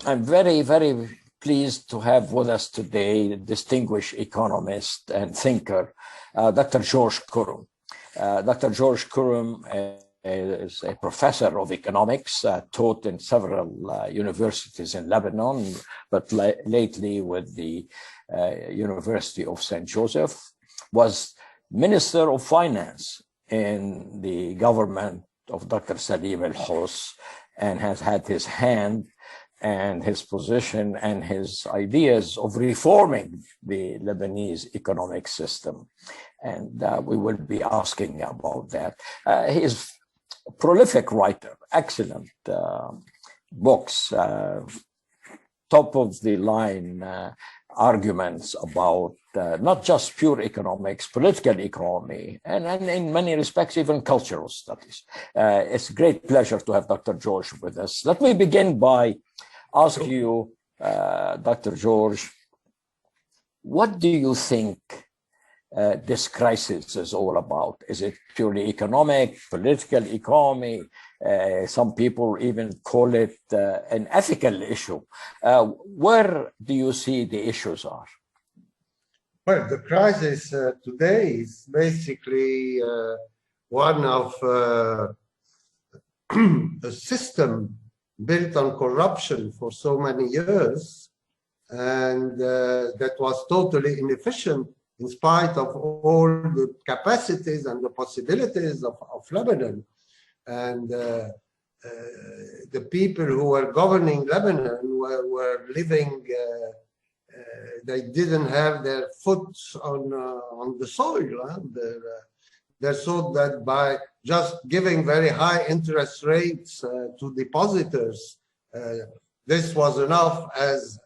I'm very, very pleased to have with us today a distinguished economist and thinker, Dr. George Corm. Dr. George Corm is a professor of economics, taught in several universities in Lebanon, but lately with the University of St. Joseph, was Minister of Finance in the government of Dr. Salim al-Hus, and has had his hand and his position and his ideas of reforming the Lebanese economic system. And we will be asking about that. He is a prolific writer, excellent books, top of the line arguments about not just pure economics, political economy, and in many respects, even cultural studies. It's a great pleasure to have Dr. George with us. Let me begin by asking you, Dr. George, what do you think this crisis is all about? Is it purely economic, political economy? Some people even call it an ethical issue. Where do you see the issues are? Well, the crisis today is basically one of a system built on corruption for so many years, and that was totally inefficient in spite of all the capacities and the possibilities of Lebanon. And the people who were governing Lebanon were living, they didn't have their foot on the soil. They thought that by just giving very high interest rates to depositors, this was enough as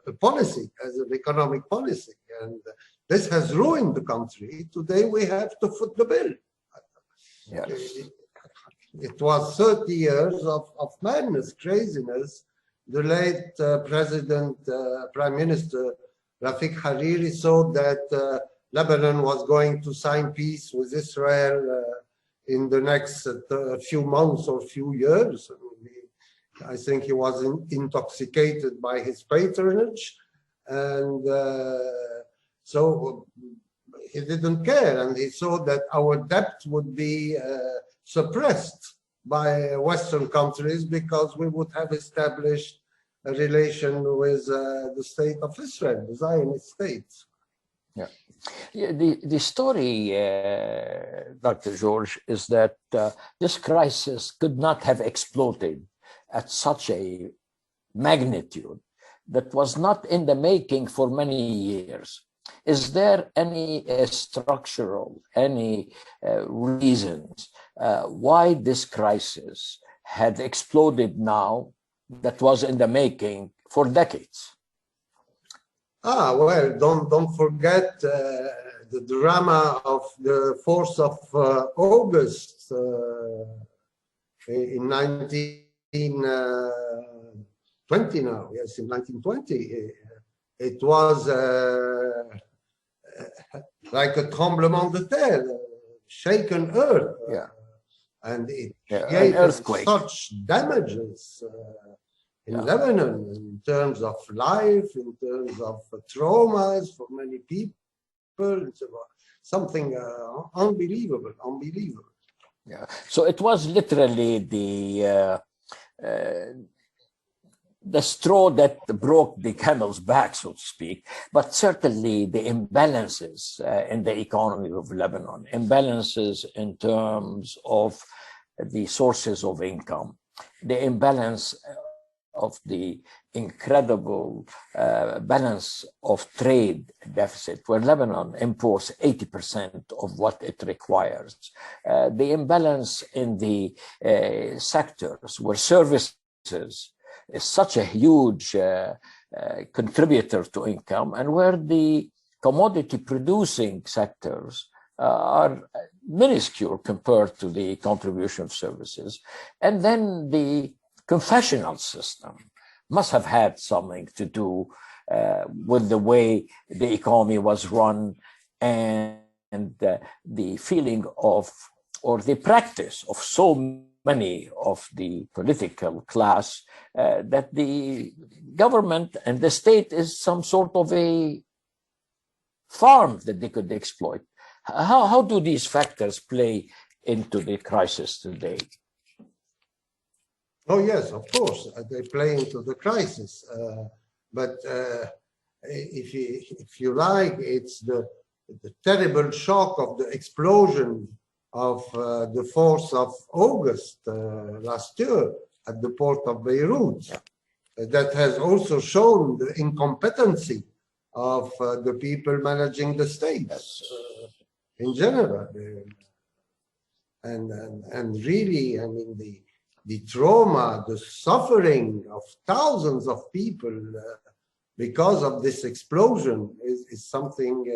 a policy, as an economic policy. And this has ruined the country. Today we have to foot the bill. Yes. It was 30 years of madness, craziness. The late Prime Minister Rafik Hariri thought that Lebanon was going to sign peace with Israel in the next few months or few years. I think he was intoxicated by his patronage, and so he didn't care, and he thought that our debt would be suppressed by Western countries because we would have established a relation with the state of Israel, the Zionist state. Yeah. The story, Dr. George, is that this crisis could not have exploded at such a magnitude that was not in the making for many years. Is there any structural, any reasons why this crisis had exploded now that was in the making for decades? Well, don't forget the drama of the 4th of August in 1920 now. Yes, in 1920. It was like a tremblement de terre, shaken earth. Yeah. And it created such damages in Lebanon in terms of life, in terms of traumas for many people. It's something unbelievable. Yeah. So it was literally the straw that broke the camel's back, so to speak, but certainly the imbalances in the economy of Lebanon, imbalances in terms of the sources of income, the imbalance of the incredible balance of trade deficit, where Lebanon imports 80% of what it requires, the imbalance in the sectors where services is such a huge contributor to income, and where the commodity producing sectors are minuscule compared to the contribution of services. And then the confessional system must have had something to do with the way the economy was run, and the feeling of, or the practice of so many of the political class that the government and the state is some sort of a farm that they could exploit. How do these factors play into the crisis today? Oh, yes, of course, they play into the crisis. But if you like, it's the terrible shock of the explosion of the 4th of August last year at the port of Beirut that has also shown the incompetency of the people managing the states in general. And really, I mean, the trauma, the suffering of thousands of people because of this explosion is something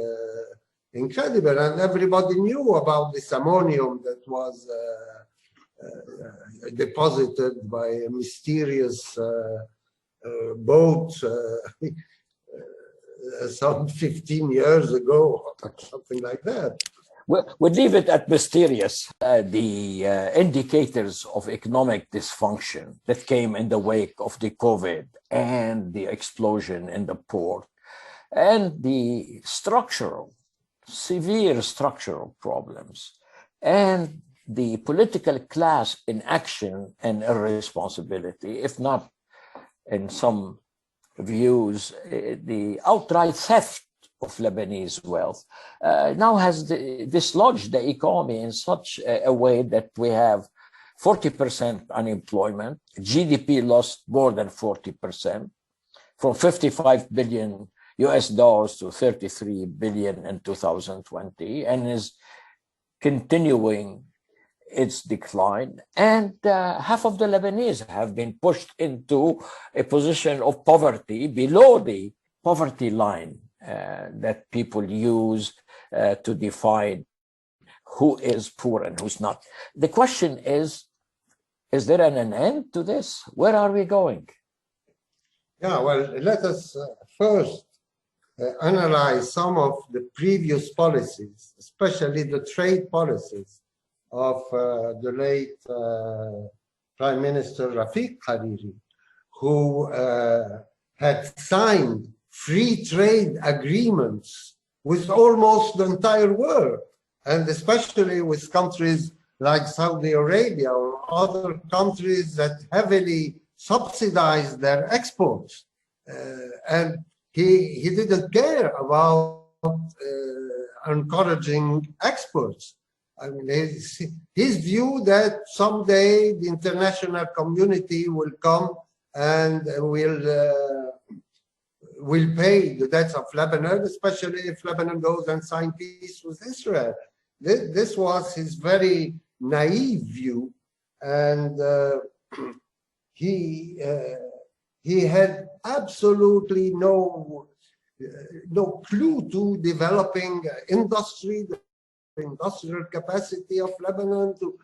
incredible. And everybody knew about this ammonium that was deposited by a mysterious boat some 15 years ago, something like that. We'll leave it at mysterious. The indicators of economic dysfunction that came in the wake of the COVID and the explosion in the port and the severe structural problems and the political class inaction and irresponsibility, if not in some views, the outright theft of Lebanese wealth, now has dislodged the economy in such a way that we have 40% unemployment, GDP lost more than 40%, from 55 billion US dollars to 33 billion in 2020, and is continuing its decline. And half of the Lebanese have been pushed into a position of poverty below the poverty line that people use to define who is poor and who's not. The question is there an end to this? Where are we going? Yeah, well, let us first analyze some of the previous policies, especially the trade policies of the late Prime Minister Rafiq Hariri, who had signed free trade agreements with almost the entire world, and especially with countries like Saudi Arabia or other countries that heavily subsidize their exports. And he didn't care about encouraging exports. I mean, his view that someday the international community will come and will pay the debts of Lebanon, especially if Lebanon goes and signs peace with Israel. This was his very naive view, and he had absolutely no clue to developing industry, the industrial capacity of Lebanon, to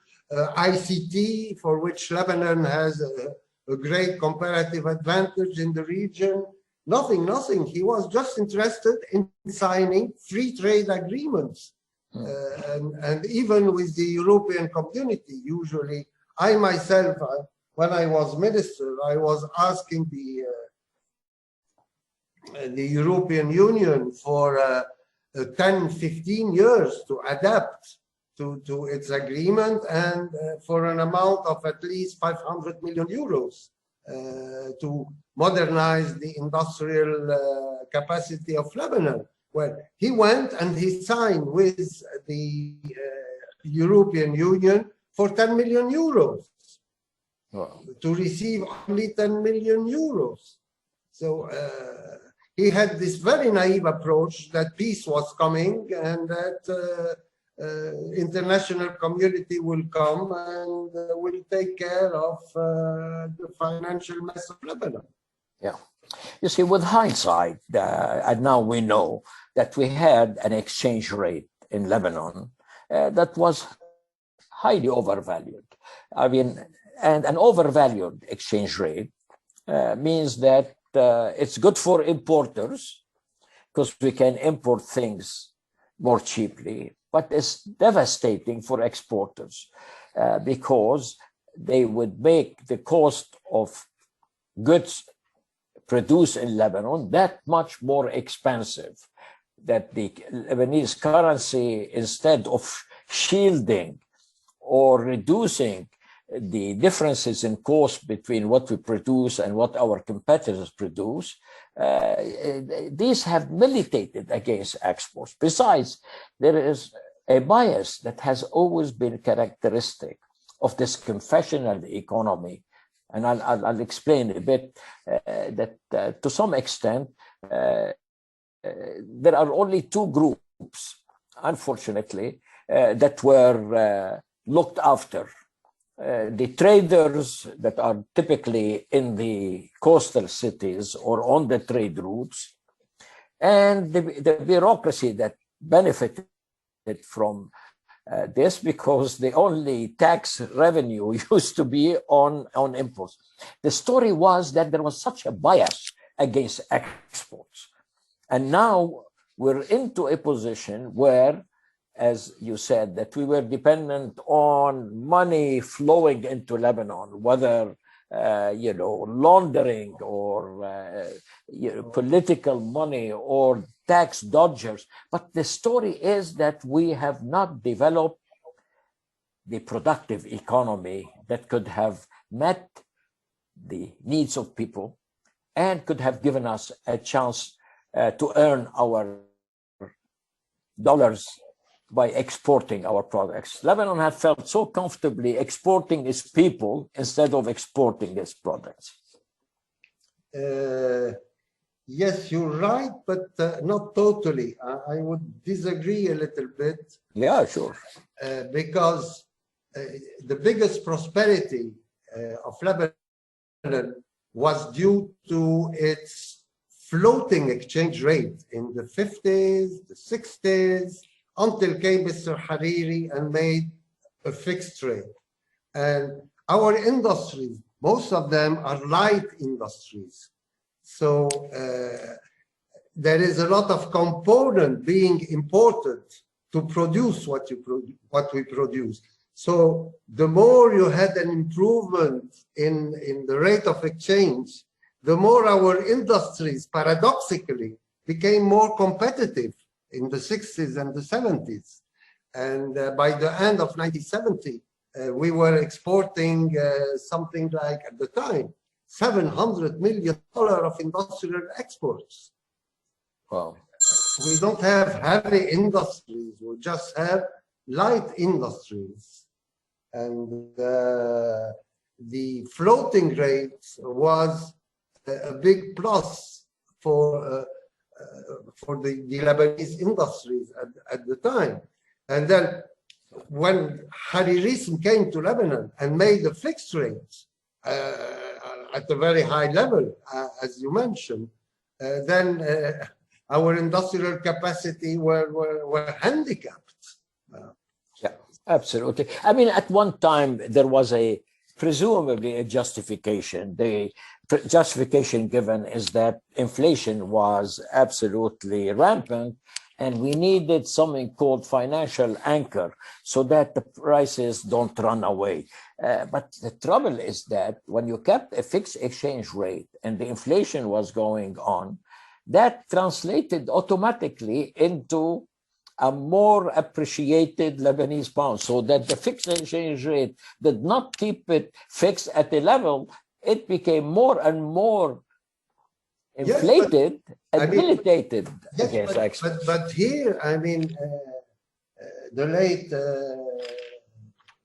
ICT, for which Lebanon has a great comparative advantage in the region. Nothing. He was just interested in signing free trade agreements. And even with the European community, usually, I myself, when I was minister, I was asking the European Union for 10, 15 years to adapt to its agreement, and for an amount of at least 500 million euros to modernize the industrial capacity of Lebanon. Well, he went and he signed with the European Union for 10 million euros. Wow. To receive only 10 million euros. So he had this very naive approach that peace was coming and that international community will come and will take care of the financial mess of Lebanon. Yeah. You see, with hindsight, and now we know that we had an exchange rate in Lebanon that was highly overvalued. I mean, and an overvalued exchange rate means that it's good for importers because we can import things more cheaply, but it's devastating for exporters because they would make the cost of goods produced in Lebanon that much more expensive, that the Lebanese currency, instead of shielding or reducing the differences in cost between what we produce and what our competitors produce, these have militated against exports. Besides, there is a bias that has always been characteristic of this confessional economy. And I'll explain a bit that to some extent, there are only two groups, unfortunately, that were looked after. The traders that are typically in the coastal cities or on the trade routes, and the bureaucracy that benefited from this, because the only tax revenue used to be on imports. The story was that there was such a bias against exports. And now we're into a position where, as you said, that we were dependent on money flowing into Lebanon, whether laundering or political money or tax dodgers. But the story is that we have not developed the productive economy that could have met the needs of people and could have given us a chance to earn our dollars by exporting our products. Lebanon had felt so comfortably exporting its people instead of exporting its products. Yes, you're right, but not totally. I would disagree a little bit. Yeah, sure. Because the biggest prosperity of Lebanon was due to its floating exchange rate in the 50s, the 60s, until came Mr. Hariri and made a fixed rate. And our industries, most of them are light industries. So there is a lot of component being imported to produce what we produce. So the more you had an improvement in the rate of exchange, the more our industries paradoxically became more competitive in the 60s and the 70s. And by the end of 1970, we were exporting something like, at the time, $700 million of industrial exports. Wow. We don't have heavy industries, we just have light industries. And the floating rate was a big plus for the Lebanese industries at the time. And then when Hariri came to Lebanon and made a fixed rate at a very high level, as you mentioned, then our industrial capacity were handicapped. Yeah, absolutely. I mean, at one time, there was presumably a justification. The justification given is that inflation was absolutely rampant, and we needed something called financial anchor so that the prices don't run away. But the trouble is that when you kept a fixed exchange rate and the inflation was going on, that translated automatically into a more appreciated Lebanese pound, so that the fixed exchange rate did not keep it fixed at a level. It became more and more inflated and militated against exports. But here, I mean, the late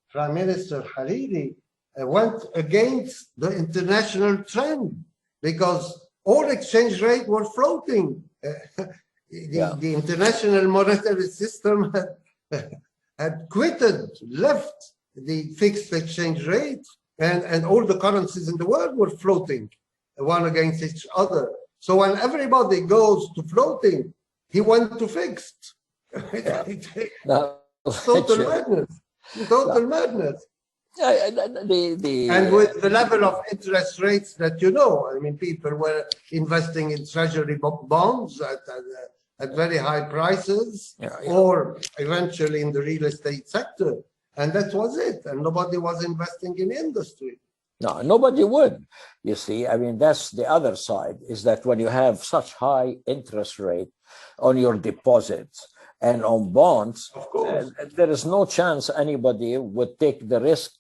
Prime Minister Hariri went against the international trend because all exchange rates were floating. The international monetary system had left the fixed exchange rate, and all the currencies in the world were floating one against each other. So when everybody goes to floating, he went to fixed. Total madness. Total madness. And with the level of interest rates that I mean, people were investing in treasury bonds at very high prices, or eventually in the real estate sector. and that was it. And nobody was investing in industry. No, nobody would. You see, I mean, that's the other side, is that when you have such high interest rate on your deposits and on bonds, Of course. there is no chance anybody would take the risk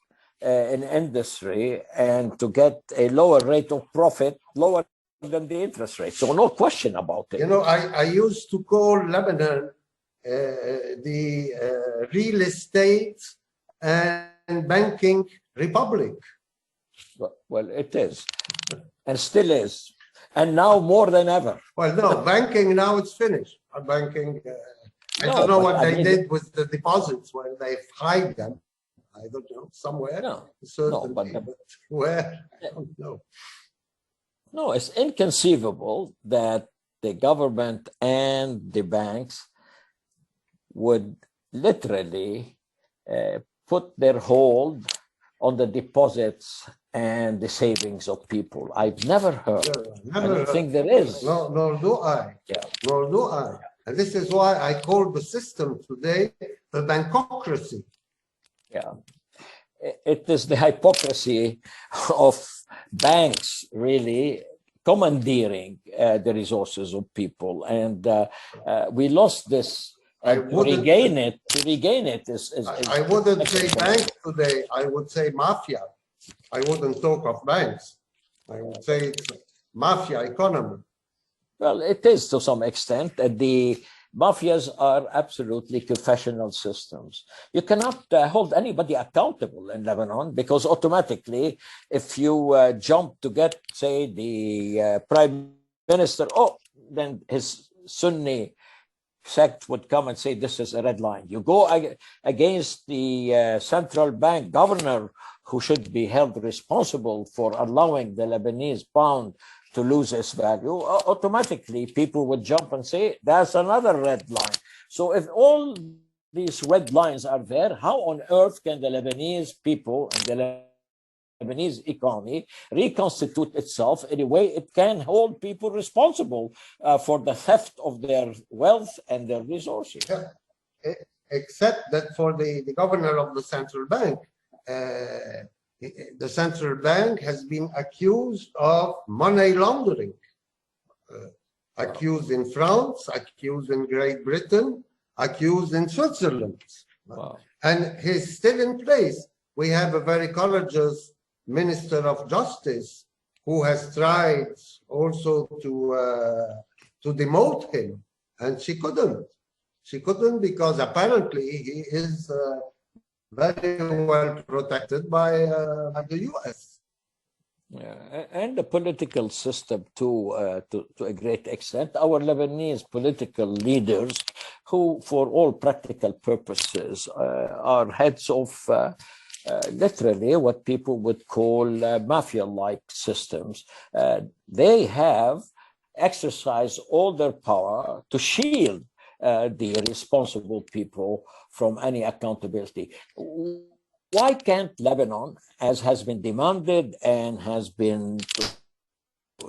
in industry and to get a lower rate of profit, lower than the interest rate. So no question about it. You know, I used to call Lebanon the real estate and banking republic. Well, it is, and still is, and now more than ever. Well, no, banking now it's finished. Banking, I don't know what they did with the deposits when they hide them. I don't know, somewhere. No, certainly, but where? I don't know. No, it's inconceivable that the government and the banks would literally put their hold on the deposits and the savings of people. I've never heard. I don't think there is. No, nor do I. Yeah. Nor do I. And this is why I call the system today a bankocracy. Yeah. It is the hypocrisy of banks really commandeering the resources of people. And we lost this. And to regain it is I wouldn't say banks today. I would say mafia. I wouldn't talk of banks. I would say it's mafia economy. Well, it is to some extent. The mafias are absolutely confessional systems. You cannot hold anybody accountable in Lebanon because automatically, if you jump to get, say, the prime minister, then his Sunni sect would come and say this is a red line. You go against the central bank governor who should be held responsible for allowing the Lebanese pound to lose its value, automatically people would jump and say that's another red line. So if all these red lines are there, how on earth can the Lebanese people and the Lebanese economy reconstitute itself in a way it can hold people responsible for the theft of their wealth and their resources? Yeah. Except that for the governor of the central bank, the central bank has been accused of money laundering, accused in France, accused in Great Britain, accused in Switzerland. Wow. And he's still in place. We have a very courageous Minister of Justice who has tried also to demote him, and she couldn't. She couldn't because apparently he is very well protected by the U.S. Yeah, and the political system too, to a great extent. Our Lebanese political leaders, who for all practical purposes are heads of literally what people would call mafia-like systems, they have exercised all their power to shield the responsible people from any accountability. Why can't Lebanon, as has been demanded and has been to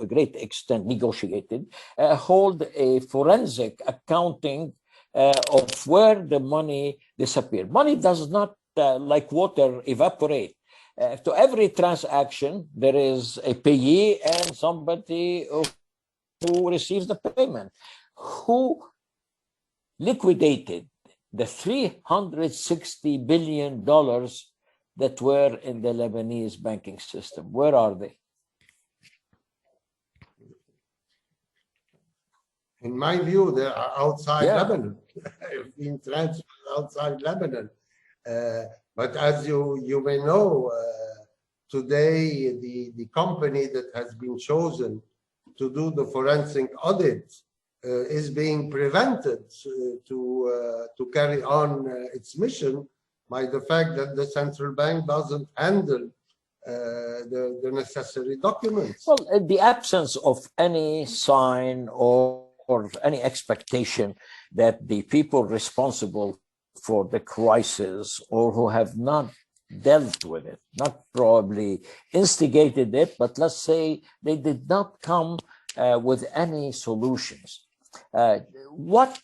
a great extent negotiated, hold a forensic accounting of where the money disappeared? Money does not, like water, evaporate. To every transaction, there is a payee and somebody who receives the payment. Who liquidated the $360 billion that were in the Lebanese banking system? Where are they? In my view, they are outside Lebanon, being transferred outside Lebanon. But as you may know, today the company that has been chosen to do the forensic audit is being prevented to carry on its mission by the fact that the central bank doesn't handle the necessary documents. Well, in the absence of any sign or any expectation that the people responsible for the crisis or who have not dealt with it, not probably instigated it, but let's say they did not come with any solutions. What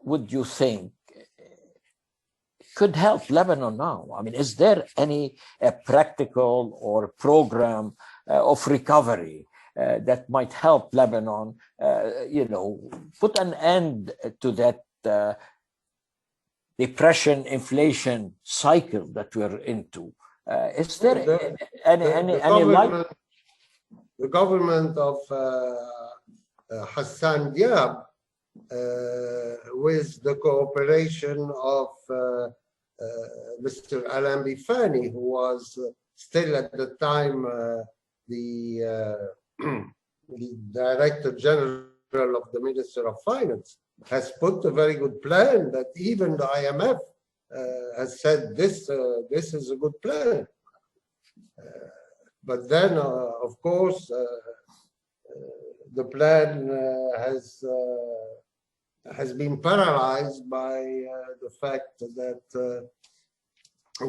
would you think could help Lebanon now? I mean, is there any practical or program of recovery that might help Lebanon, put an end to that depression, inflation cycle that we're into? Is there any light? The government of Hassan Diab, with the cooperation of Mr. Alam Bifani, who was still at the time the Director General of the Minister of Finance, has put a very good plan that even the IMF has said this is a good plan. But then, of course, the plan has been paralyzed by the fact that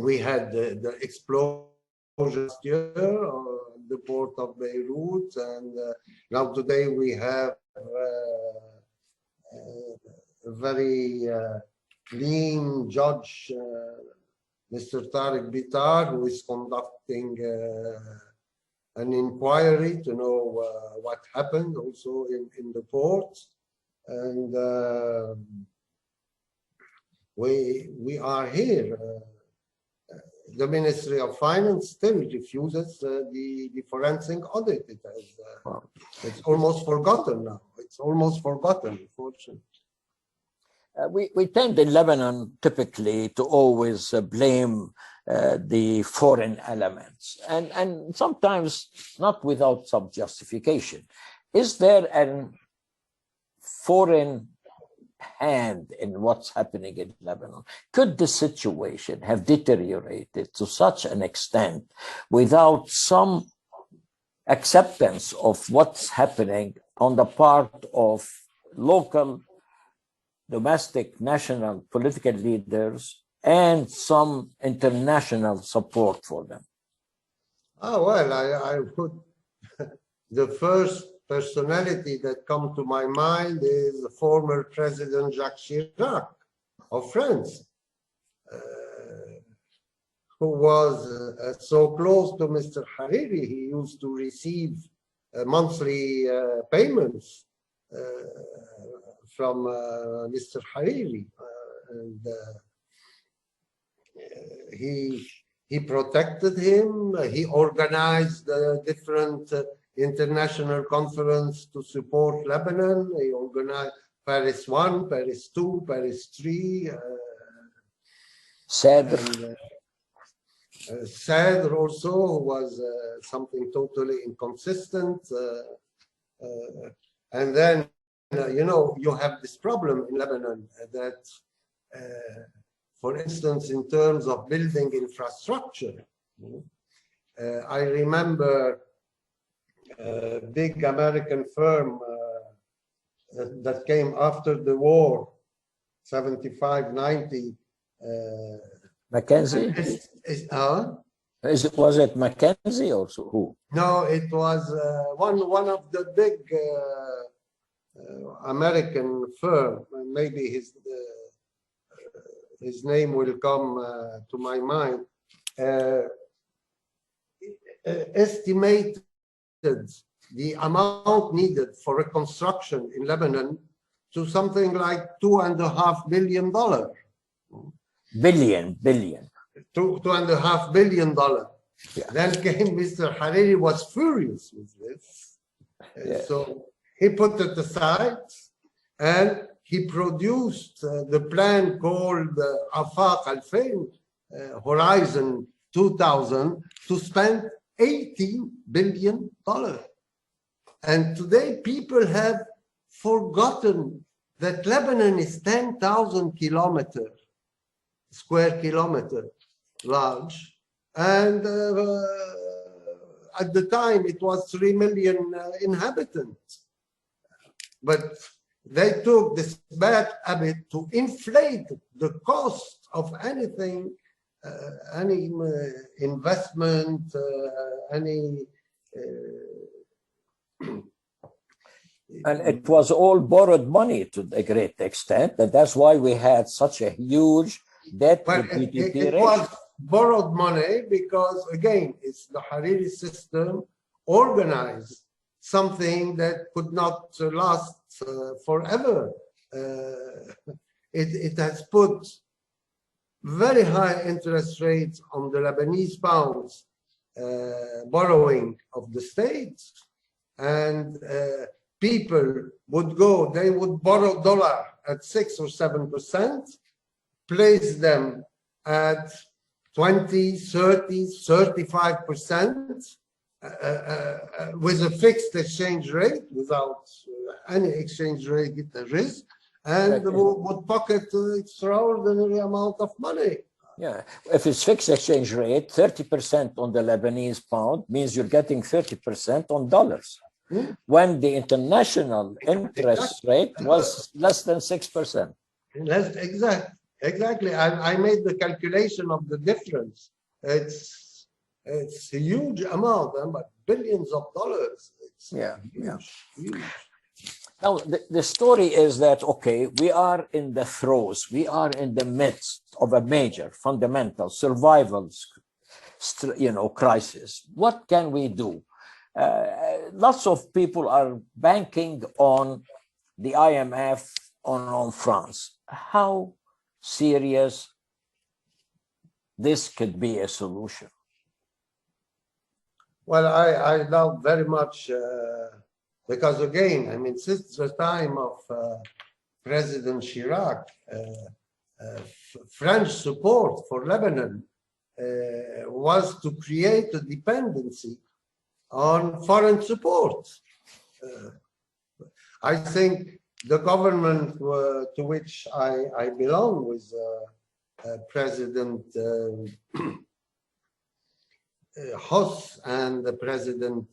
we had the explosion last year on the port of Beirut, and now today we have a very clean judge, Mr. Tariq Bitar, who is conducting an inquiry to know what happened also in the port. And we are here. The Ministry of Finance still refuses the forensic audit. It's almost forgotten now. It's almost forgotten, unfortunately. We tend in Lebanon typically to always blame the foreign elements, and sometimes not without some justification. Is there a foreign hand in what's happening in Lebanon? Could the situation have deteriorated to such an extent without some acceptance of what's happening on the part of local, domestic, national political leaders and some international support for them? Oh, well, I would, the first personality that comes to my mind is the former President Jacques Chirac of France, who was so close to Mr. Hariri. He used to receive monthly payments from Mr. Hariri, and he protected him. He organized different international conference to support Lebanon. He organized Paris 1, Paris 2, Paris 3. Sadr. Sadr also was something totally inconsistent. And then, you have this problem in Lebanon that, for instance, in terms of building infrastructure, I remember a big American firm that came after the war, 75, 90. McKinsey? Was it McKinsey or who? No, it was one of the big American firm. Maybe his name will come to my mind. Estimated the amount needed for reconstruction in Lebanon to something like $2.5 billion. Billion. $2.5 billion. Yeah. Then came Mr. Hariri, was furious with this. Yeah. So he put it aside and he produced the plan called Afaq Al-Fain, Horizon 2000, to spend $18 billion. And today people have forgotten that Lebanon is 10,000 square kilometer large, and at the time it was 3 million inhabitants. But they took this bad habit to inflate the cost of anything, any investment, any. And it was all borrowed money to a great extent, and that's why we had such a huge debt Well, to GDP it ratio. was borrowed money because, again, it's the Hariri system organized something that could not last forever. It has put very high interest rates on the Lebanese pounds borrowing of the state, and people would go, they would borrow dollar at 6 or 7%, place them at 20, 30, 35% with a fixed exchange rate without any exchange rate risk, and would pocket extraordinary amount of money. Yeah, if it's fixed exchange rate, 30% on the Lebanese pound means you're getting 30% on dollars. When the international interest rate was less than 6%. Exactly. I made the calculation of the difference. It's a huge amount, but billions of dollars. It's huge. Now, the story is that, okay, we are in the throes, we are in the midst of a major fundamental survival, crisis. What can we do? Lots of people are banking on the IMF, on France. How serious this could be a solution? Well, I doubt very much, because again, I mean, since the time of President Chirac, French support for Lebanon was to create a dependency on foreign support. I think the government to which I belong with President Hoss and the President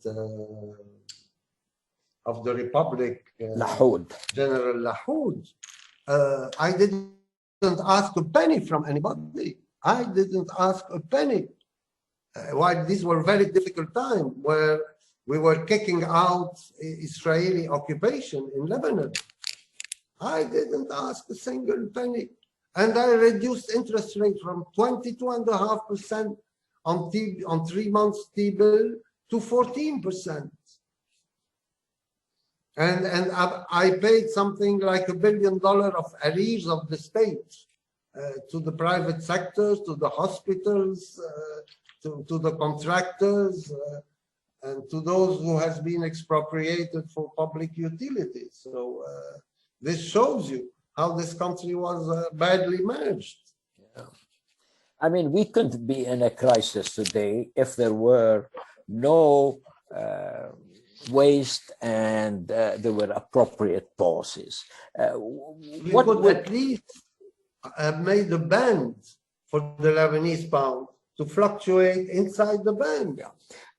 of the Republic, General Lahoud, I didn't ask a penny from anybody. I didn't ask a penny. While these were very difficult times where we were kicking out Israeli occupation in Lebanon, I didn't ask a single penny. And I reduced interest rate from 22.5% on 3 months T-bill to 14%. And I paid something like $1 billion of arrears of the state to the private sectors, to the hospitals, to the contractors, and to those who has been expropriated for public utilities. So this shows you how this country was badly managed. Yeah. I mean, we couldn't be in a crisis today if there were no waste and there were appropriate policies. We could at least have made a band for the Lebanese pound to fluctuate inside the band. Yeah.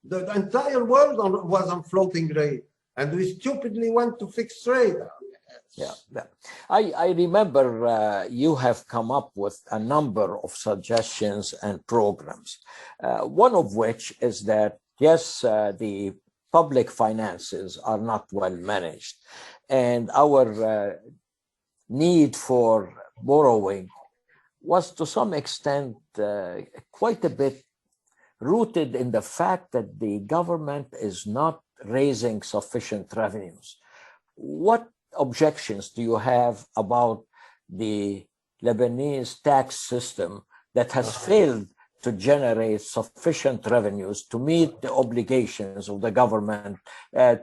The entire world was on floating rate, and we stupidly went to fixed rate. Yeah. I remember you have come up with a number of suggestions and programs, one of which is that, yes, the public finances are not well managed, and our need for borrowing was to some extent quite a bit rooted in the fact that the government is not raising sufficient revenues. What objections do you have about the Lebanese tax system that has failed to generate sufficient revenues to meet the obligations of the government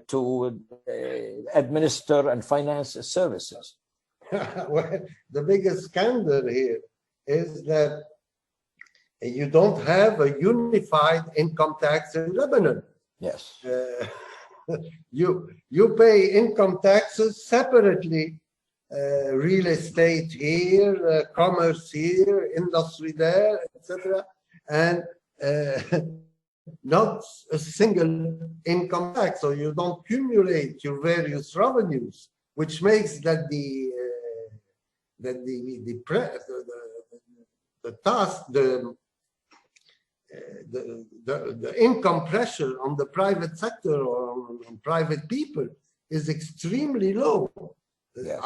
to administer and finance services? Well, the biggest scandal here is that you don't have a unified income tax in Lebanon. Yes. You pay income taxes separately, real estate here, commerce here, industry there, etc., and not a single income tax. So you don't cumulate your various revenues, which makes that the income pressure on the private sector or on private people is extremely low. Yes.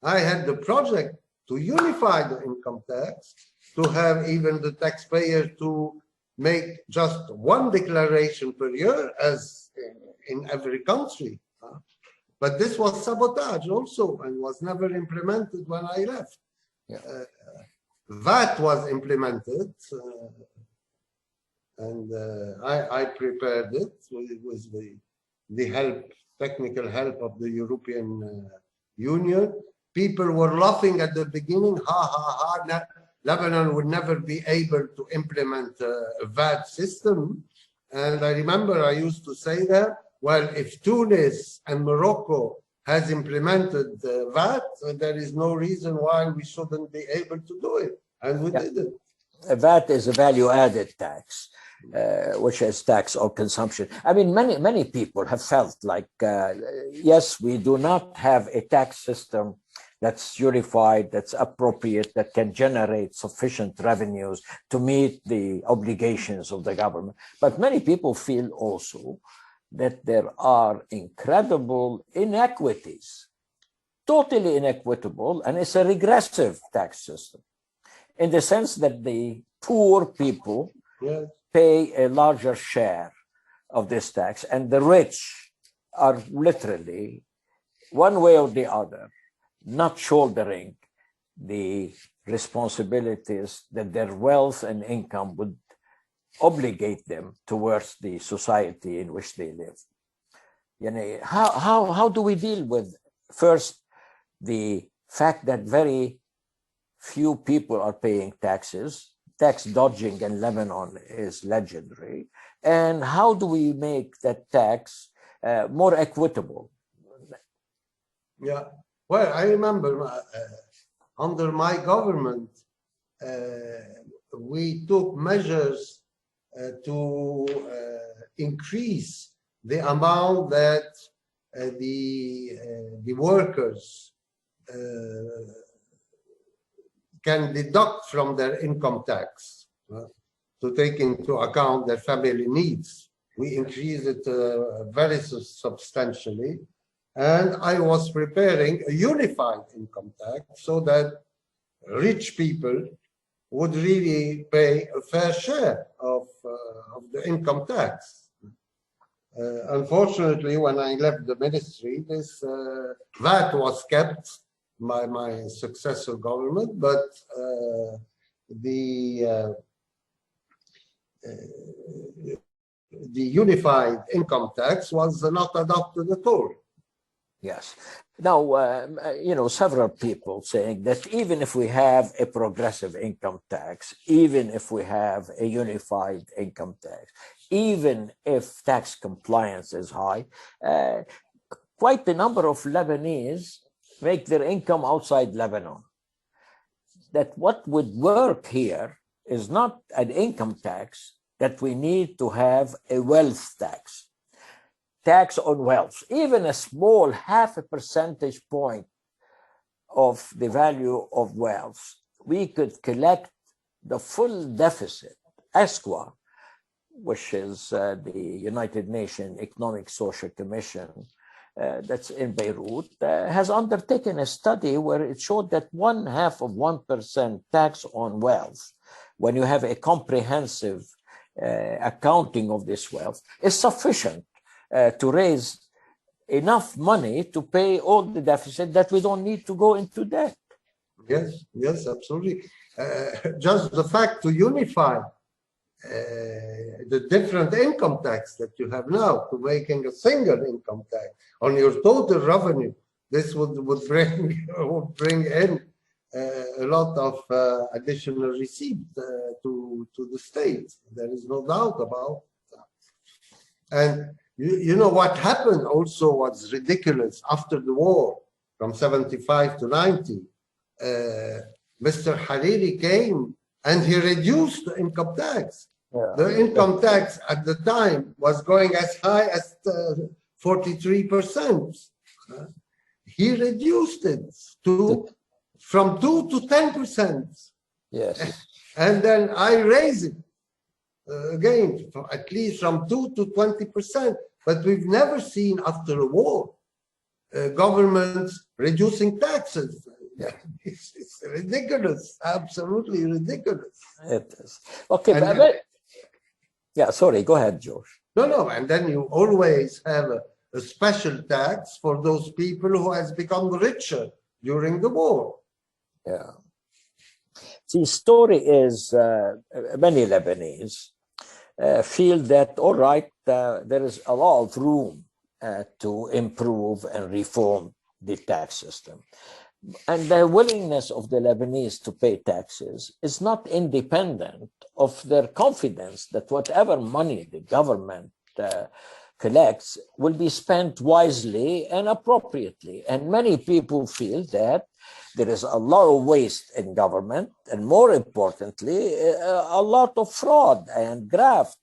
I had the project to unify the income tax, to have even the taxpayer to make just one declaration per year, as in every country. But this was sabotage also, and was never implemented when I left. Yeah. VAT was implemented, and I prepared it with the help, technical help of the European Union. People were laughing at the beginning, ha ha ha, Lebanon would never be able to implement a VAT system. And I remember I used to say that, well, if Tunis and Morocco has implemented VAT, there is no reason why we shouldn't be able to do it. And we did it. VAT is a value-added tax, which is tax on consumption. I mean, many people have felt like, yes, we do not have a tax system that's unified, that's appropriate, that can generate sufficient revenues to meet the obligations of the government. But many people feel also that there are incredible inequities, totally inequitable, and it's a regressive tax system, in the sense that the poor people pay a larger share of this tax, and the rich are literally, one way or the other, not shouldering the responsibilities that their wealth and income would obligate them towards the society in which they live. You know, how do we deal with, first, the fact that very few people are paying taxes? Tax dodging in Lebanon is legendary. And how do we make that tax more equitable? Yeah, well, I remember under my government, we took measures to increase the amount that the workers can deduct from their income tax to take into account their family needs. We increased it very substantially. And I was preparing a unified income tax so that rich people would really pay a fair share of the income tax. Unfortunately, when I left the ministry, this VAT was kept by my successor government, but the unified income tax was not adopted at all. Yes. Now, you know, several people saying that even if we have a progressive income tax, even if we have a unified income tax, even if tax compliance is high, quite a number of Lebanese make their income outside Lebanon. That what would work here is not an income tax, that we need to have a wealth tax. Tax on wealth, even a small 0.5 percentage point of the value of wealth, we could collect the full deficit. ESCWA, which is the United Nations Economic Social Commission that's in Beirut, has undertaken a study where it showed that 0.5% tax on wealth, when you have a comprehensive accounting of this wealth, is sufficient to raise enough money to pay all the deficit that we don't need to go into debt. Yes, yes, absolutely. Just the fact to unify the different income tax that you have now to making a single income tax on your total revenue, this would bring in a lot of additional receipt to the state. There is no doubt about that. And you know what happened also was ridiculous after the war from 75 to 90. Mr. Hariri came and he reduced the income tax. Yeah. The income tax at the time was going as high as 43%. He reduced it from 2 to 10%. Yes. And then I raised it. Again, at least from 2 to 20%, but we've never seen after a war governments reducing taxes. Yeah. It's ridiculous, absolutely ridiculous. It is. Okay, but yeah, sorry, go ahead, George. No, and then you always have a special tax for those people who has become richer during the war. Yeah. The story is many Lebanese feel that, all right, there is a lot of room to improve and reform the tax system. And the willingness of the Lebanese to pay taxes is not independent of their confidence that whatever money the government collects will be spent wisely and appropriately. And many people feel that there is a lot of waste in government, and more importantly, a lot of fraud and graft.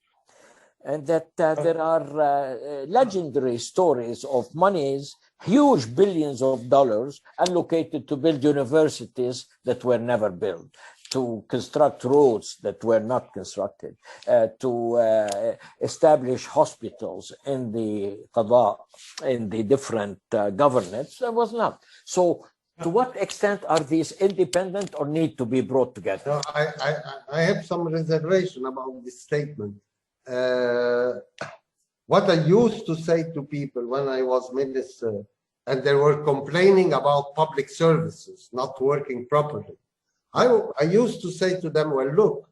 And that there are legendary stories of monies, huge billions of dollars allocated to build universities that were never built, to construct roads that were not constructed, to establish hospitals in the qada, in the different governments. That was not. So to what extent are these independent or need to be brought together? No, I have some reservation about this statement. What I used to say to people when I was minister, and they were complaining about public services not working properly, I used to say to them, well, look,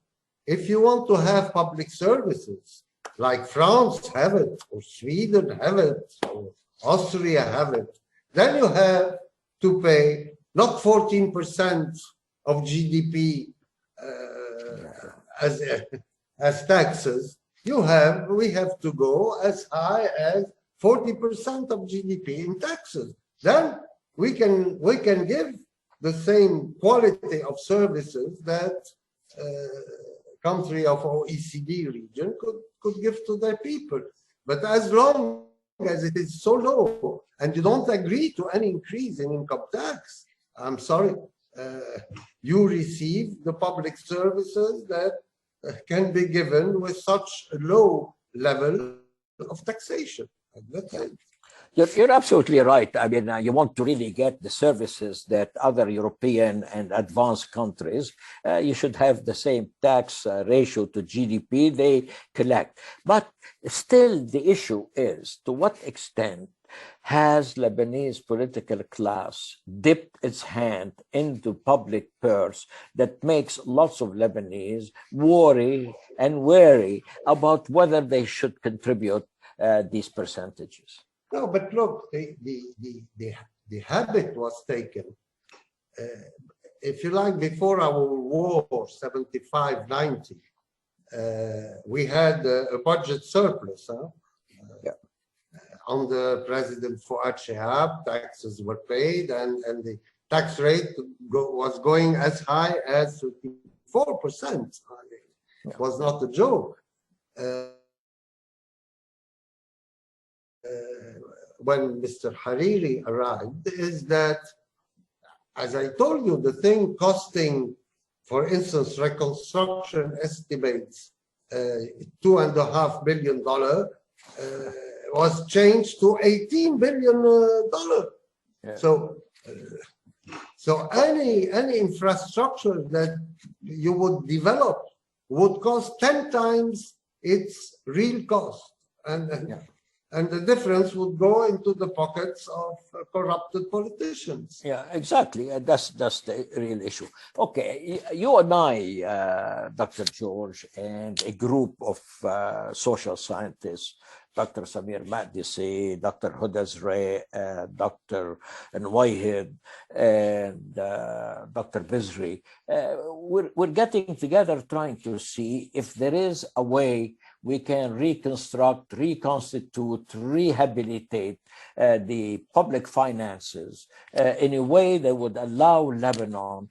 if you want to have public services, like France have it, or Sweden have it, or Austria have it, then you have to pay not 14% of GDP as taxes. We have to go as high as 40% of GDP in taxes. Then we can give the same quality of services that country of OECD region could give to their people. But as long as it is so low and you don't agree to any increase in income tax, I'm sorry, you receive the public services that can be given with such a low level of taxation. That's it. You're absolutely right. I mean, you want to really get the services that other European and advanced countries, you should have the same tax ratio to GDP they collect. But still, the issue is, to what extent has Lebanese political class dipped its hand into public purse that makes lots of Lebanese worry and wary about whether they should contribute these percentages? No, but look, the habit was taken. If you like, before our war, 75, 90, we had a budget surplus. Under President Fuad Shihab, taxes were paid, and the tax rate was going as high as 34%. It was not a joke. When Mr. Hariri arrived, is that, as I told you, the thing costing, for instance, reconstruction estimates $2.5 billion was changed to $18 billion. Yeah. So any infrastructure that you would develop would cost 10 times its real cost. And the difference would go into the pockets of corrupted politicians. Yeah, exactly. That's the real issue. Okay, you and I, Dr. George, and a group of social scientists, Dr. Samir Mahdisi, Dr. Hudazre, Dr. Nwayhid, and Dr. Bizri, we're getting together trying to see if there is a way we can reconstruct, reconstitute, rehabilitate the public finances in a way that would allow Lebanon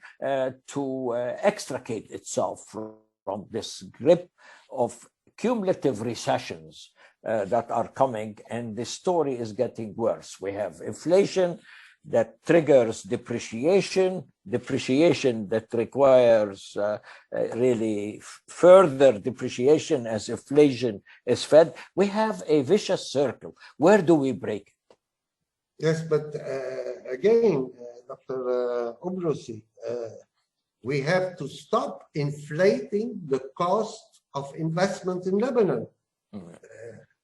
to extricate itself from this grip of cumulative recessions that are coming, and the story is getting worse. We have inflation that triggers depreciation that requires really further depreciation as inflation is fed. We have a vicious circle. Where do we break it? Yes, but again, Dr. Kubursi, we have to stop inflating the cost of investment in Lebanon.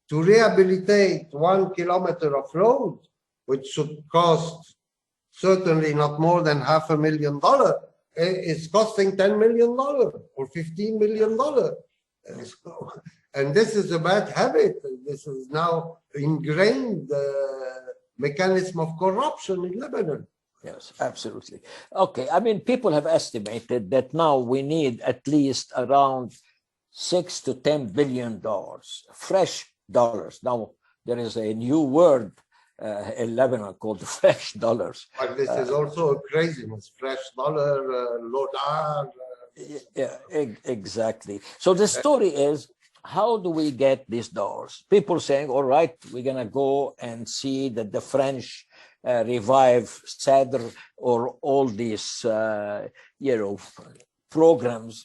To rehabilitate 1 kilometer of road, which should cost certainly not more than $500,000, is costing $10 million or $15 million. And this is a bad habit. This is now ingrained mechanism of corruption in Lebanon. Yes, absolutely. Okay, I mean, people have estimated that now we need at least around $6 to $10 billion, fresh dollars. Now, there is a new word in Lebanon called fresh dollars. But this is also a craziness, fresh dollar, lodar. Yeah, exactly. So the story is, how do we get these dollars? People saying, all right, we're going to go and see that the French revive Sadr or all these, programs,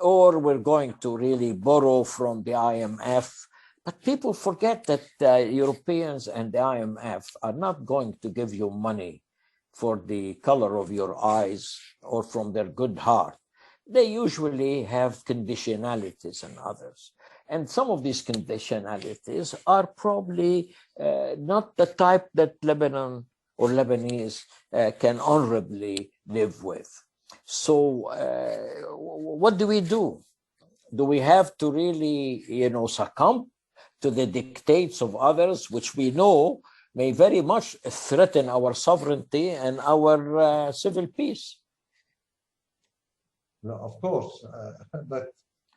or we're going to really borrow from the IMF. But people forget that Europeans and the IMF are not going to give you money for the color of your eyes or from their good heart. They usually have conditionalities and others. And some of these conditionalities are probably not the type that Lebanon or Lebanese can honorably live with. So what do we do? Do we have to really, succumb to the dictates of others, which we know may very much threaten our sovereignty and our civil peace? No, of course. But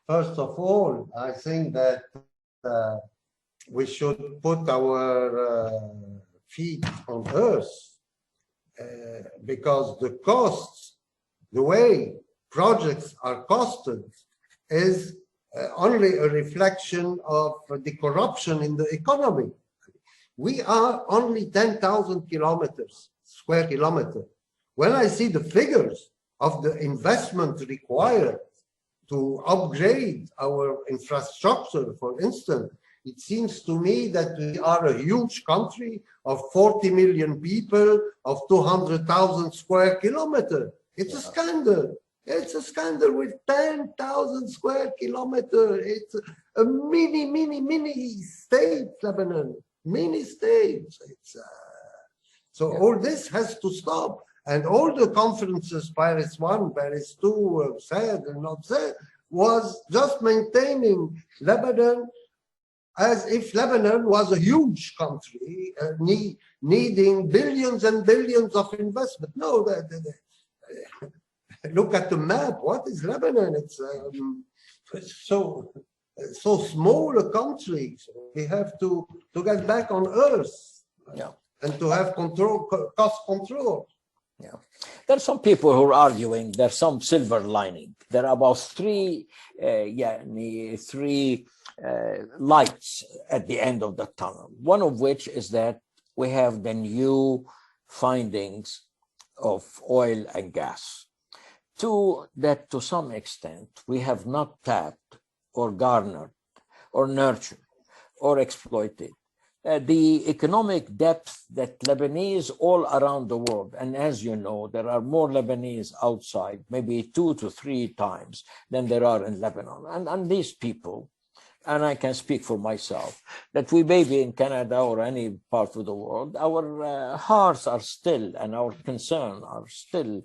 first of all, I think that we should put our feet on earth because the costs, the way projects are costed is only a reflection of the corruption in the economy. We are only 10,000 square kilometers. When I see the figures of the investment required to upgrade our infrastructure, for instance, it seems to me that we are a huge country of 40 million people of 200,000 square kilometers. It's a scandal. It's a scandal with 10,000 square kilometers. It's a mini state, Lebanon, mini states. So all this has to stop. And all the conferences, Paris 1, Paris 2, said and not said, was just maintaining Lebanon as if Lebanon was a huge country needing billions and billions of investment. No, look at the map. What is Lebanon? It's so small a country. So we have to get back on earth and to have cost control. Yeah, there are some people who are arguing there's some silver lining. There are about three lights at the end of the tunnel. One of which is that we have the new findings of oil and gas. Two, that to some extent we have not tapped or garnered or nurtured or exploited the economic depth that Lebanese all around the world, and as you know, there are more Lebanese outside, maybe 2 to 3 times than there are in Lebanon. And these people, and I can speak for myself, that we may be in Canada or any part of the world, our hearts are still and our concern are still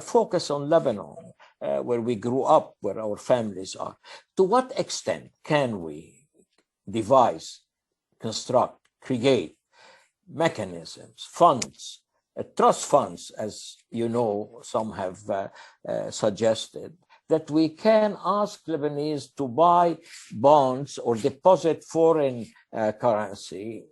focused on Lebanon, where we grew up, where our families are. To what extent can we devise, construct, create mechanisms, funds, trust funds, as you know, some have suggested, that we can ask Lebanese to buy bonds or deposit foreign currency,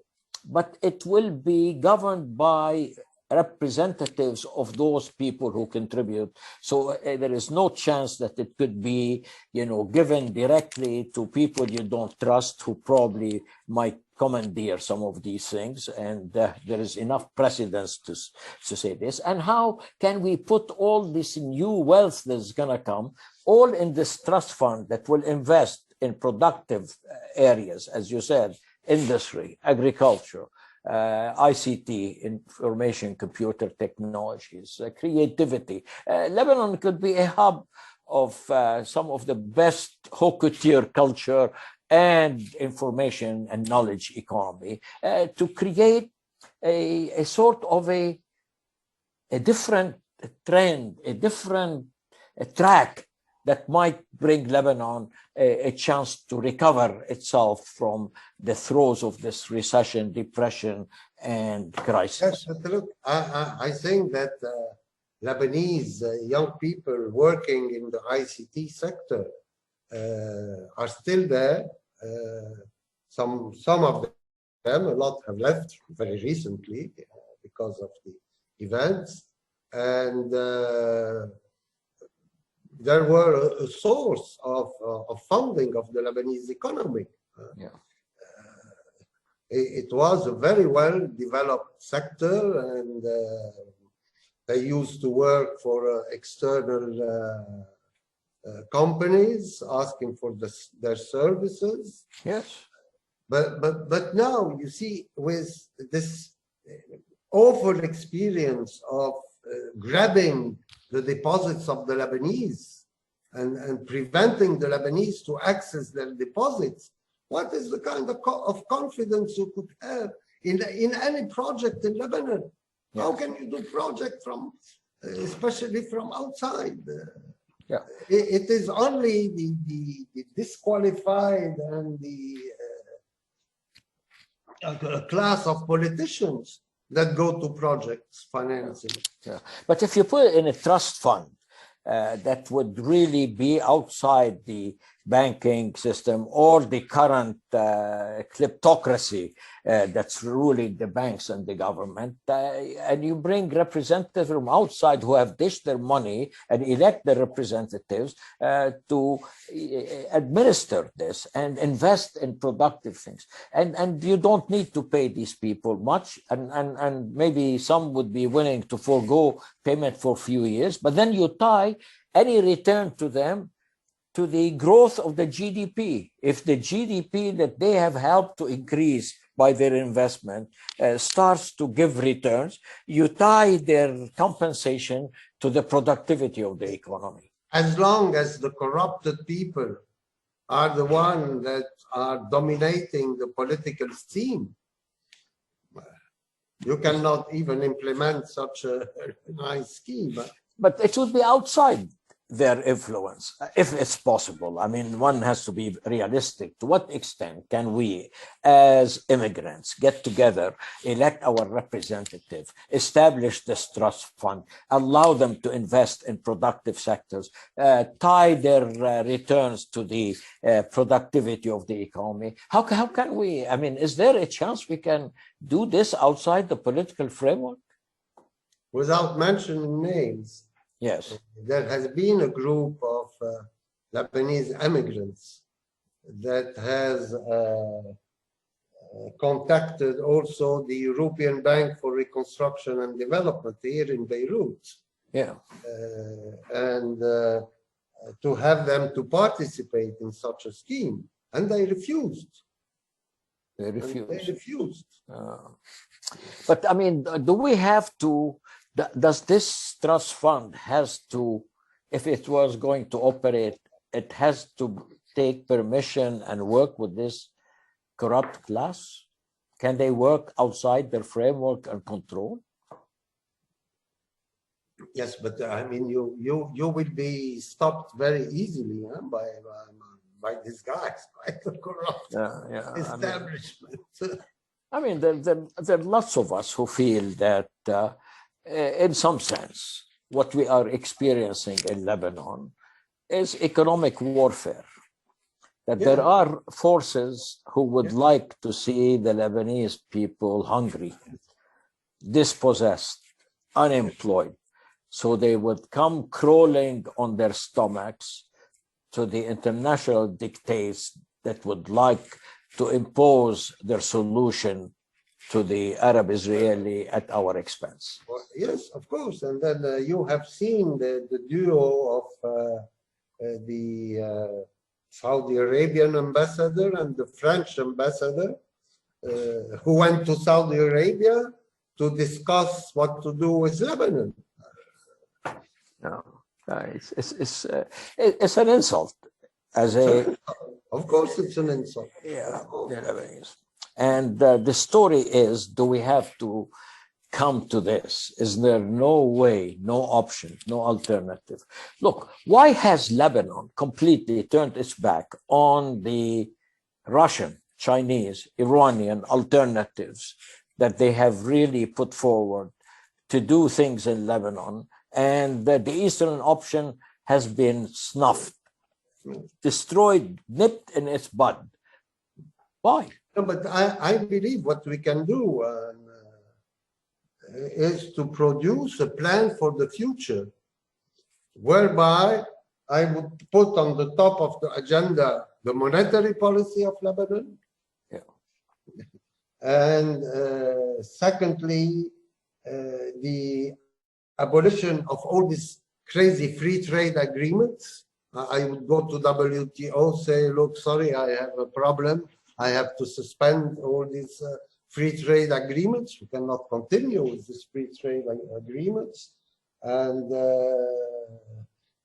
but it will be governed by representatives of those people who contribute. So there is no chance that it could be, given directly to people you don't trust, who probably might commandeer some of these things. And there is enough precedence to say this. And how can we put all this new wealth that's going to come all in this trust fund that will invest in productive areas, as you said, industry, agriculture, ICT, information computer technologies, creativity. Lebanon could be a hub of some of the best haute couture culture and information and knowledge economy to create a sort of a different trend, a different track that might bring Lebanon a chance to recover itself from the throes of this recession, depression, and crisis. Yes, but look, I think that Lebanese young people working in the ICT sector are still there. Some of them, a lot have left very recently because of the events, and there were a source of funding of the Lebanese economy. It was a very well developed sector, and they used to work for external companies asking for their services. Yes. But now you see, with this awful experience of grabbing the deposits of the Lebanese and preventing the Lebanese to access their deposits, what is the kind of confidence you could have in any project in Lebanon? Yes. How can you do project from, especially from outside? Yeah. It is only the disqualified and the class of politicians that go to projects financing. Yeah. But if you put it in a trust fund, that would really be outside the banking system or the current kleptocracy that's ruling the banks and the government, and you bring representatives from outside who have dished their money and elect the representatives to administer this and invest in productive things. And you don't need to pay these people much, and maybe some would be willing to forego payment for a few years, but then you tie any return to them to the growth of the GDP. If the GDP that they have helped to increase by their investment starts to give returns, you tie their compensation to the productivity of the economy. As long as the corrupted people are the ones that are dominating the political scene, you cannot even implement such a nice scheme. But it should be outside their influence, if it's possible. I mean, one has to be realistic. To what extent can we, as immigrants, get together, elect our representative, establish this trust fund, allow them to invest in productive sectors, tie their returns to the productivity of the economy? How can we, I mean, is there a chance we can do this outside the political framework? Without mentioning names. Yes. There has been a group of Lebanese immigrants that has contacted also the European Bank for Reconstruction and Development here in Beirut. Yeah. And to have them to participate in such a scheme. And they refused. They refused. But I mean, do we have to, does this trust fund has to, if it was going to operate, it has to take permission and work with this corrupt class? Can they work outside their framework and control? Yes, but I mean, you will be stopped very easily by these guys, by the corrupt establishment. I mean, there are lots of us who feel that in some sense, what we are experiencing in Lebanon is economic warfare. That there are forces who would like to see the Lebanese people hungry, dispossessed, unemployed. So they would come crawling on their stomachs to the international dictates that would like to impose their solution to the Arab-Israeli at our expense. Well, yes, of course. And then you have seen the duo of the Saudi Arabian ambassador and the French ambassador who went to Saudi Arabia to discuss what to do with Lebanon. No, it's an insult as a. Of course, it's an insult. Yeah, the Lebanese. And the story is: do we have to come to this? Is there no way, no option, no alternative? Look, why has Lebanon completely turned its back on the Russian, Chinese, Iranian alternatives that they have really put forward to do things in Lebanon, and that the Eastern option has been snuffed, destroyed, nipped in its bud? Why? No, but I believe what we can do is to produce a plan for the future, whereby I would put on the top of the agenda the monetary policy of Lebanon. Yeah. And secondly, the abolition of all these crazy free trade agreements. I would go to WTO, say, look, sorry, I have a problem. I have to suspend all these free trade agreements. We cannot continue with these free trade agreements. And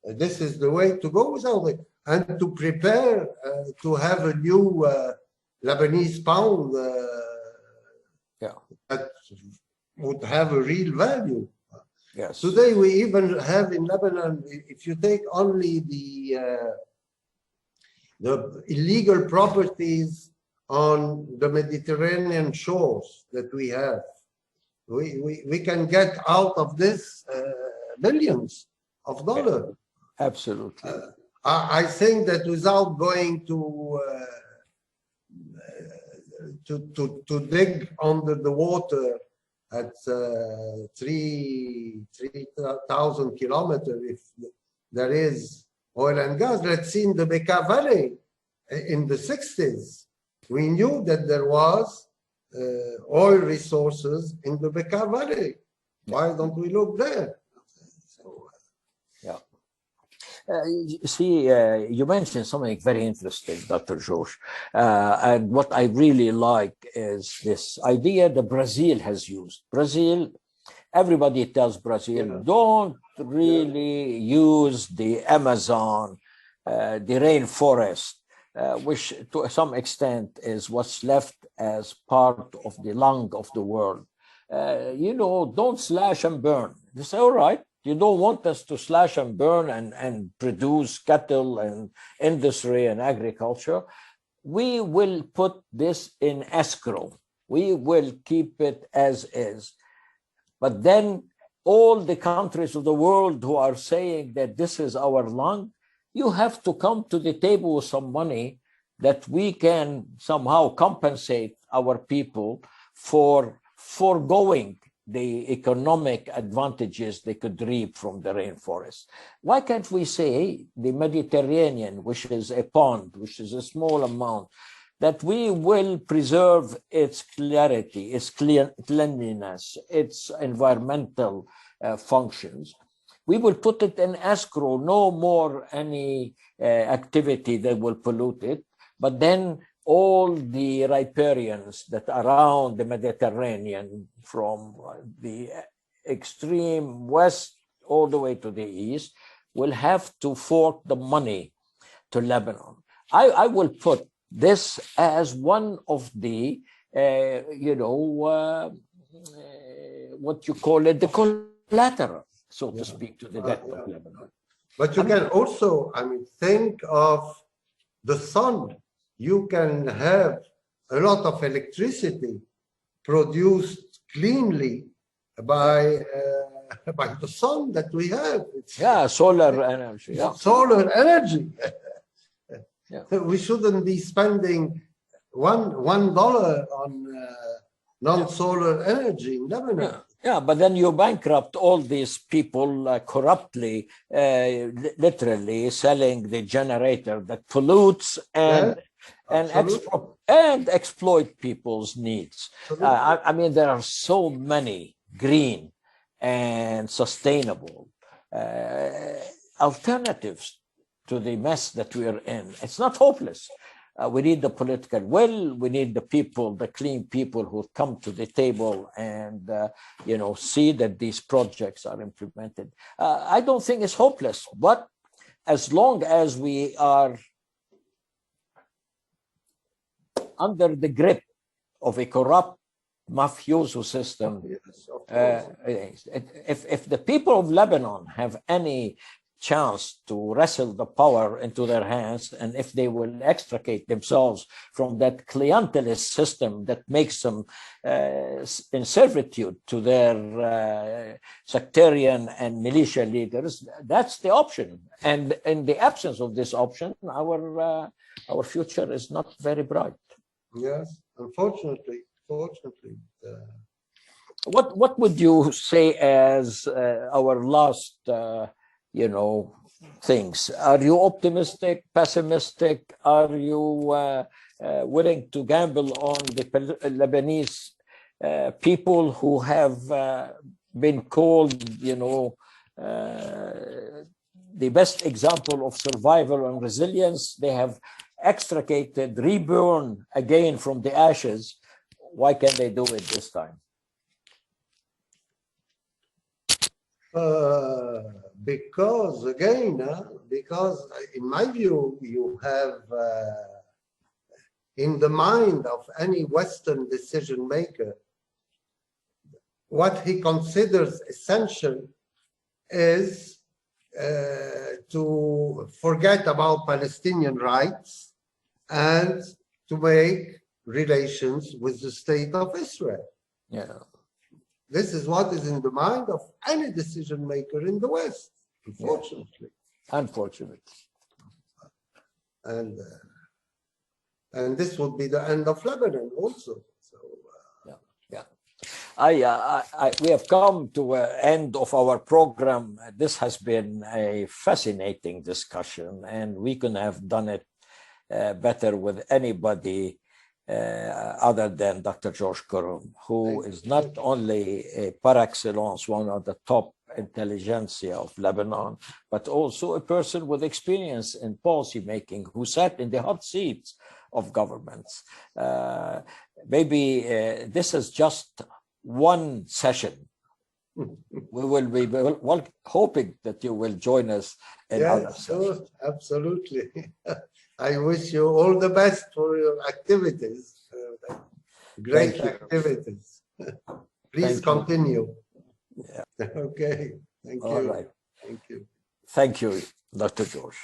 this is the way to go without it. And to prepare to have a new Lebanese pound that would have a real value. Yes. Today we even have in Lebanon, if you take only the illegal properties on the Mediterranean shores that we have, we can get out of this billions of dollars. Absolutely. I think that without going to dig under the water at 3,000 kilometers, if there is oil and gas. Let's see in the Bekaa Valley in the 60s. We knew that there was oil resources in the Bekaa Valley. Why don't we look there? You mentioned something very interesting, Dr. George. And what I really like is this idea that Brazil has used. Brazil, everybody tells Brazil, don't really use the Amazon, the rainforest, which to some extent is what's left as part of the lung of the world. Don't slash and burn. They say, all right. You don't want us to slash and burn and produce cattle and industry and agriculture. We will put this in escrow. We will keep it as is. But then all the countries of the world who are saying that this is our lung, you have to come to the table with some money that we can somehow compensate our people for foregoing the economic advantages they could reap from the rainforest. Why can't we say the Mediterranean, which is a pond, which is a small amount, that we will preserve its clarity, its cleanliness, its environmental functions. We will put it in escrow, no more any activity that will pollute it, but then all the riparians that are around the Mediterranean, from the extreme west all the way to the east, will have to fork the money to Lebanon. I will put this as one of the, what you call it, the collateral, so to speak, to the debt of Lebanon. But you can also, think of the sun. You can have a lot of electricity produced cleanly by the sun that we have. Solar energy. Solar energy. We shouldn't be spending $1 on non-solar energy in Lebanon. But then you bankrupt all these people corruptly, literally selling the generator that pollutes and exploit people's needs. There are so many green and sustainable alternatives to the mess that we are in. It's not hopeless, We need the political will. We need the people, the clean people who come to the table and, see that these projects are implemented. I don't think it's hopeless, but as long as we are under the grip of a corrupt mafioso system, if the people of Lebanon have any chance to wrestle the power into their hands, and if they will extricate themselves from that clientelist system that makes them in servitude to their sectarian and militia leaders, that's the option. And in the absence of this option, our future is not very bright. Yes, unfortunately. What would you say as our last things? Are you optimistic, pessimistic? Are you willing to gamble on the Lebanese people who have been called, the best example of survival and resilience? They have extricated, reborn again from the ashes. Why can't they do it this time? Because in my view, you have in the mind of any Western decision maker, what he considers essential is to forget about Palestinian rights and to make relations with the state of Israel. Yeah. This is what is in the mind of any decision maker in the West, unfortunately. Unfortunately. And this would be the end of Lebanon also. So, we have come to an end of our program. This has been a fascinating discussion, and we couldn't have done it better with anybody other than Dr. George Kurum, who is not only a par excellence, one of the top intelligentsia of Lebanon, but also a person with experience in policy making, who sat in the hot seats of governments. Maybe this is just one session. We will be hoping that you will join us in other sessions. Absolutely. I wish you all the best for your activities. Great activities. Please continue. Yeah. Okay. Thank you. All right. Thank you. Thank you, Dr. George.